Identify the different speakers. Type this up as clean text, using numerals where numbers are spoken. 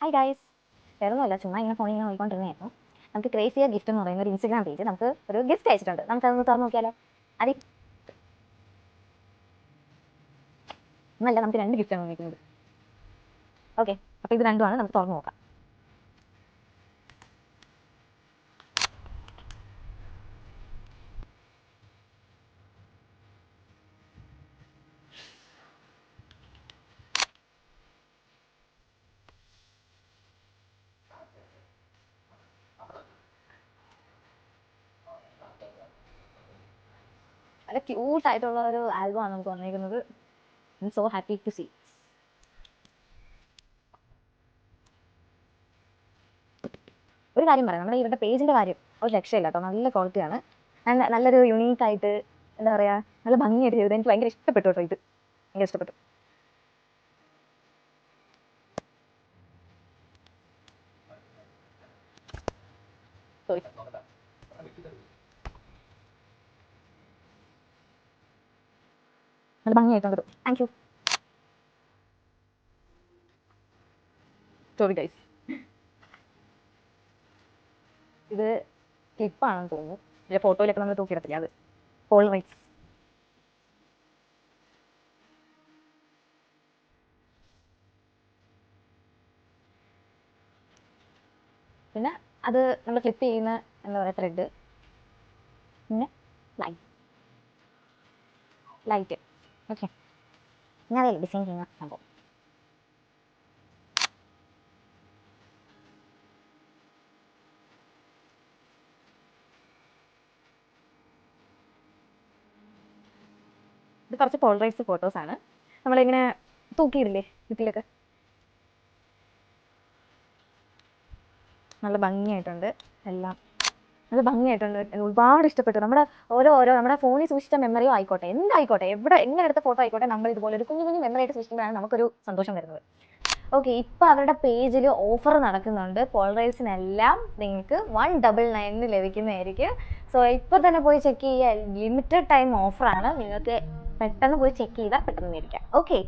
Speaker 1: Hi guys, വേറൊന്നുമല്ല, ചുമ്മാ ഇങ്ങനെ ഫോണിൽ ഇങ്ങനെ നോക്കിക്കൊണ്ടിരുന്നതായിരുന്നു. നമുക്ക് ക്രേസിയർ ഗിഫ്റ്റ് എന്ന് പറയുന്ന ഒരു ഇൻസ്റ്റാഗ്രാം പേജ് നമുക്ക് ഒരു ഗിഫ്റ്റ് അയച്ചിട്ടുണ്ട്. നമുക്കതൊന്ന് തുറന്നു നോക്കിയാലോ? അതി ഒന്നല്ല, നമുക്ക് 2 ഗിഫ്റ്റാണ് വന്നിരിക്കുന്നത്. ഓക്കെ, അപ്പോൾ ഇത് രണ്ടുമാണ്, നമുക്ക് തുറന്നു നോക്കാം. നല്ല ക്യൂട്ടായിട്ടുള്ള ഒരു ആൽബമാണ് നമുക്ക് വന്നിരിക്കുന്നത്. I'm so happy to see. ഒരു കാര്യം പറയാം, നമ്മുടെ ഇവരുടെ പേജിൻ്റെ കാര്യം ഒരു രക്ഷയില്ല കേട്ടോ. നല്ല ക്വാളിറ്റിയാണ്, നല്ലൊരു യുണീക്കായിട്ട്, എന്താ പറയുക, നല്ല ഭംഗിയായിട്ട് ചെയ്തത്. എനിക്ക് ഭയങ്കര ഇഷ്ടപ്പെട്ടു കേട്ടോ. ഇത് ഭയങ്കര ഇഷ്ടപ്പെട്ടു. സോറി, നല്ല ഭംഗിയായിട്ടുണ്ട്. Thank you. സോറി ഗൈസ്, ഇത് ക്ലിപ്പാണെന്ന് തോന്നുന്നു. ഇതിൻ്റെ ഫോട്ടോയിലൊക്കെ നമ്മൾ തൂക്കിയിടത്തില്ല, അത് പോളറൈസ്. പിന്നെ അത് നമ്മൾ ക്ലിപ്പ് ചെയ്യുന്ന, എന്താ പറയുക, ത്രെഡ്, പിന്നെ ലൈറ്റ്. ഓക്കെ, ഞാൻ അതല്ലേ ഡിസൈൻ ചെയ്യുന്ന സംഭവം. ഇത് കുറച്ച് പോളറൈസ്ഡ് ഫോട്ടോസാണ്. നമ്മളിങ്ങനെ തൂക്കിയിടില്ലേ ഭിത്തിയിലൊക്കെ. നല്ല ഭംഗിയായിട്ടുണ്ട് എല്ലാം, നല്ല ഭംഗിയായിട്ടുണ്ട്. ഒരുപാട് ഇഷ്ടപ്പെട്ടു. നമ്മുടെ നമ്മുടെ ഫോണിൽ സൂക്ഷിച്ച മെമ്മറിയോ ആയിക്കോട്ടെ, എന്തായിക്കോട്ടെ, എങ്ങനെ എടുത്ത ഫോട്ടോ ആയിക്കോട്ടെ, നമ്മൾ ഇതുപോലെ ഒരു കുഞ്ഞു കുഞ്ഞു മെമ്മറി ആയിട്ട് സൂക്ഷിക്കുമ്പോഴാണ് നമുക്കൊരു സന്തോഷം വരുന്നത്. ഓക്കെ, ഇപ്പോൾ അവരുടെ പേജിൽ ഓഫർ നടക്കുന്നുണ്ട്. പോളറൈസിനെല്ലാം നിങ്ങൾക്ക് 199 ലഭിക്കുന്നതായിരിക്കും. സോ ഇപ്പോൾ തന്നെ പോയി ചെക്ക് ചെയ്യുക. ലിമിറ്റഡ് ടൈം ഓഫറാണ്. നിങ്ങൾക്ക് പെട്ടെന്ന് പോയി ചെക്ക് ചെയ്താൽ പെട്ടെന്ന് മേടിക്കാം. ഓക്കെ.